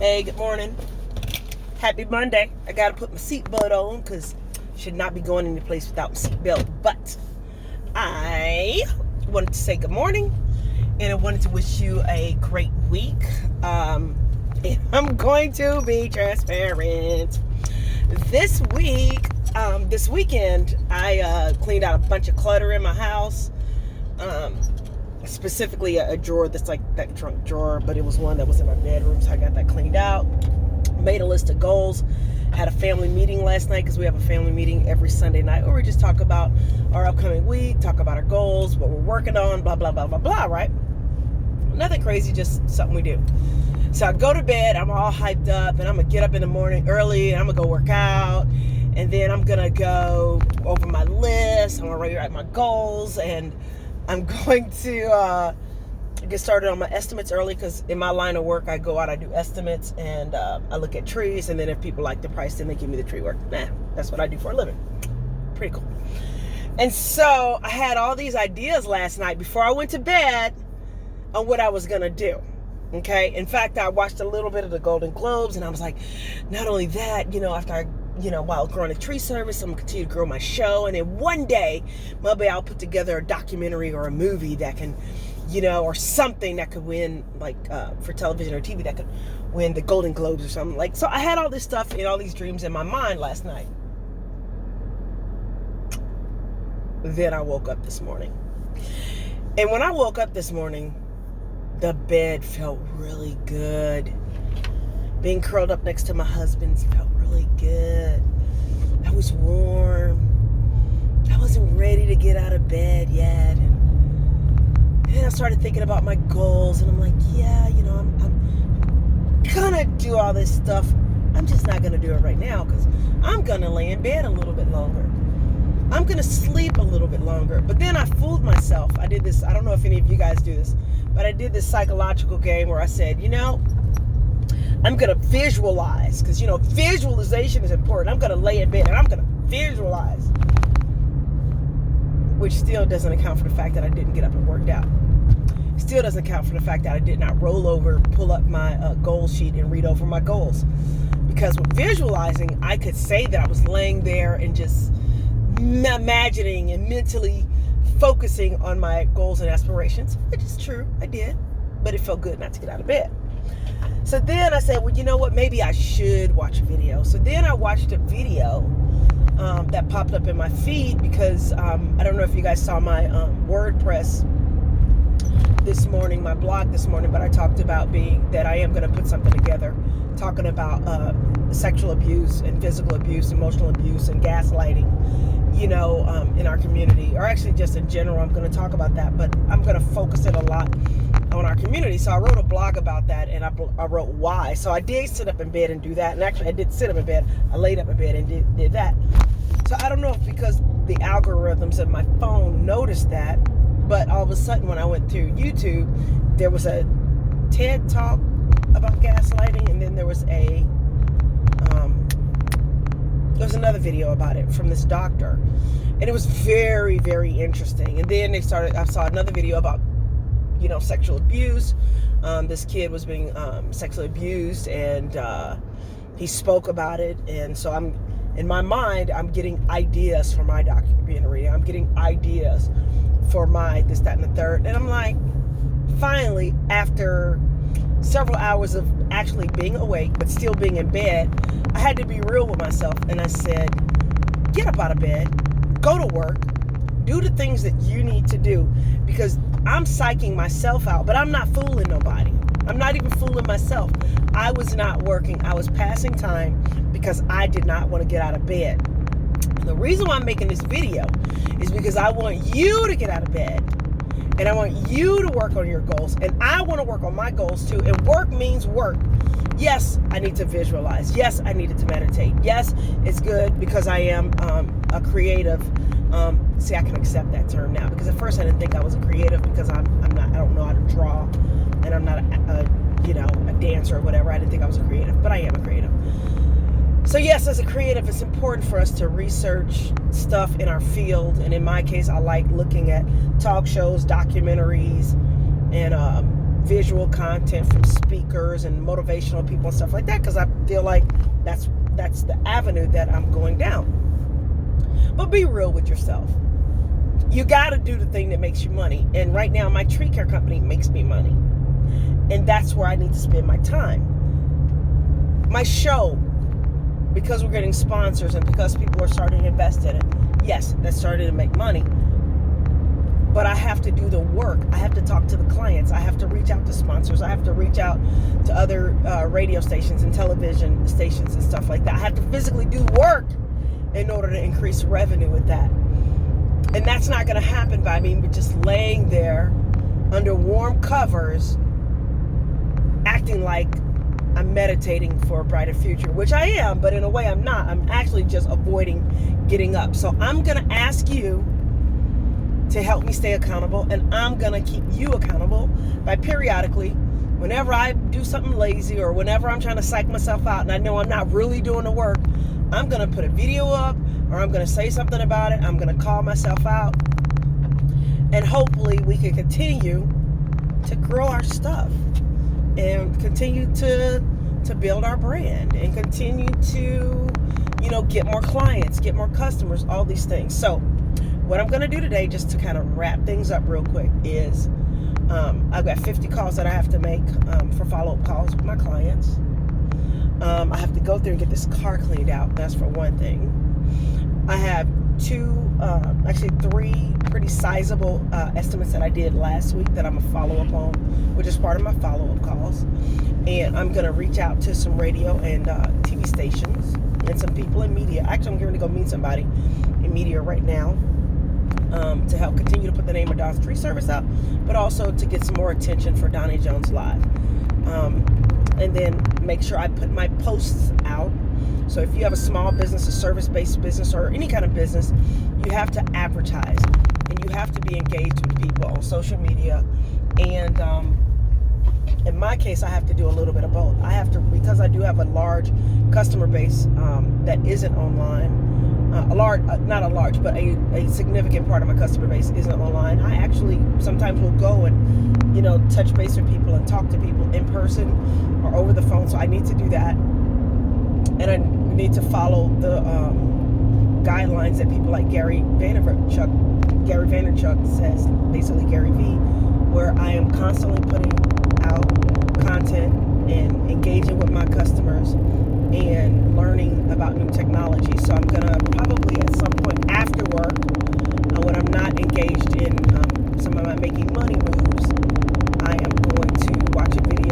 Hey, good morning. Happy Monday. I gotta put my seatbelt on because should not be going any place without my seatbelt. But I wanted to say good morning and I wanted to wish you a great week. And I'm going to be transparent. This weekend, I cleaned out a bunch of clutter in my house. Specifically a drawer that's like that trunk drawer, but it was one that was in my bedroom, so I got that cleaned out. Made a list of goals. Had a family meeting last night because we have a family meeting every Sunday night where we just talk about our upcoming week, talk about our goals, what we're working on, blah blah blah blah blah, right? Nothing crazy, just something we do. So I go to bed, I'm all hyped up, and I'm gonna get up in the morning early and I'm gonna go work out, and then I'm gonna go over my list, I'm gonna rewrite my goals, and I'm going to get started on my estimates early because in my line of work, I go out, I do estimates, and I look at trees, and then if people like the price, then they give me the tree work. That's what I do for a living. Pretty cool. And so I had all these ideas last night before I went to bed on what I was going to do. Okay. In fact, I watched a little bit of the Golden Globes, and I was like, not only that, after I while growing a tree service, I'm going to continue to grow my show. And then one day, maybe I'll put together a documentary or a movie that can, or something that could win, like for television or TV, that could win the Golden Globes or something. Like, so I had all this stuff and all these dreams in my mind last night. Then I woke up this morning. And when I woke up this morning, the bed felt really good. Being curled up next to my husband's felt really good. I was warm. I wasn't ready to get out of bed yet. And then I started thinking about my goals, and I'm like, yeah, I'm gonna do all this stuff. I'm just not gonna do it right now because I'm gonna lay in bed a little bit longer. I'm gonna sleep a little bit longer. But then I fooled myself. I did this, I don't know if any of you guys do this, but I did this psychological game where I said, I'm going to visualize, because, visualization is important. I'm going to lay in bed and I'm going to visualize, which still doesn't account for the fact that I didn't get up and worked out. Still doesn't account for the fact that I did not roll over, pull up my goal sheet and read over my goals. Because with visualizing, I could say that I was laying there and just imagining and mentally focusing on my goals and aspirations, which is true, I did, but it felt good not to get out of bed. So then I said, well, you know what? Maybe I should watch a video. So then I watched a video that popped up in my feed because I don't know if you guys saw my WordPress this morning, my blog this morning, but I talked about that I am going to put something together talking about sexual abuse and physical abuse, emotional abuse, and gaslighting, in our community, or actually just in general. I'm going to talk about that, but I'm going to focus it a lot on our community. So I wrote a blog about that, and I wrote why. So I did sit up in bed and do that. And actually I did sit up in bed. I laid up in bed and did that. So I don't know if because the algorithms of my phone noticed that, but all of a sudden when I went through YouTube, there was a TED talk about gaslighting, and then there was another video about it from this doctor, and it was very, very interesting. And then I saw another video about sexual abuse. This kid was being sexually abused, and he spoke about it. And so in my mind, I'm getting ideas for my documentary. I'm getting ideas for my this, that, and the third. And I'm like, finally, after several hours of actually being awake but still being in bed, I had to be real with myself, and I said, get up out of bed, go to work, do the things that you need to do, because I'm psyching myself out, but I'm not fooling nobody. I'm not even fooling myself. I was not working. I was passing time because I did not want to get out of bed. And the reason why I'm making this video is because I want you to get out of bed, and I want you to work on your goals, and I want to work on my goals too. And work means work. Yes, I need to visualize. Yes, I needed to meditate. Yes, it's good because I am a creative. I can accept that term now, because at first I didn't think I was a creative because I don't know how to draw, and I'm not a dancer or whatever. I didn't think I was a creative, but I am a creative. So yes, as a creative, it's important for us to research stuff in our field. And in my case, I like looking at talk shows, documentaries, and visual content from speakers and motivational people and stuff like that, because I feel like that's the avenue that I'm going down. But be real with yourself. You got to do the thing that makes you money. And right now, my tree care company makes me money. And that's where I need to spend my time. My show, because we're getting sponsors and because people are starting to invest in it, yes, that's starting to make money. But I have to do the work. I have to talk to the clients. I have to reach out to sponsors. I have to reach out to other radio stations and television stations and stuff like that. I have to physically do work in order to increase revenue with that. And that's not going to happen by me just laying there under warm covers, acting like I'm meditating for a brighter future, which I am, but in a way I'm not. I'm actually just avoiding getting up. So I'm going to ask you to help me stay accountable, and I'm going to keep you accountable by periodically, whenever I do something lazy or whenever I'm trying to psych myself out and I know I'm not really doing the work, I'm going to put a video up or I'm going to say something about it. I'm going to call myself out, and hopefully we can continue to grow our stuff and continue to build our brand and continue to, get more clients, get more customers, all these things. So what I'm going to do today, just to kind of wrap things up real quick, is I've got 50 calls that I have to make for follow-up calls with my clients. I have to go through and get this car cleaned out. That's for one thing. I have three pretty sizable estimates that I did last week that I'm going to follow up on, which is part of my follow-up calls. And I'm going to reach out to some radio and TV stations and some people in media. Actually, I'm going to go meet somebody in media right now to help continue to put the name of Don's Tree Service out, but also to get some more attention for Doni Jones Live. And then make sure I put my posts out. So if you have a small business, a service-based business, or any kind of business, you have to advertise and you have to be engaged with people on social media. And in my case, I have to do a little bit of both. I have to, because I do have a large customer base that isn't online. Not a large, but a significant part of my customer base isn't online. I actually sometimes will go and, touch base with people and talk to people in person or over the phone. So I need to do that. And I need to follow the guidelines that people like Gary Vaynerchuk says, basically Gary V, where I am constantly putting out content and engaging with my customers and learning about new technology. So I'm going to probably at some point after work, when I'm not engaged in some of my making money moves, I am going to watch a video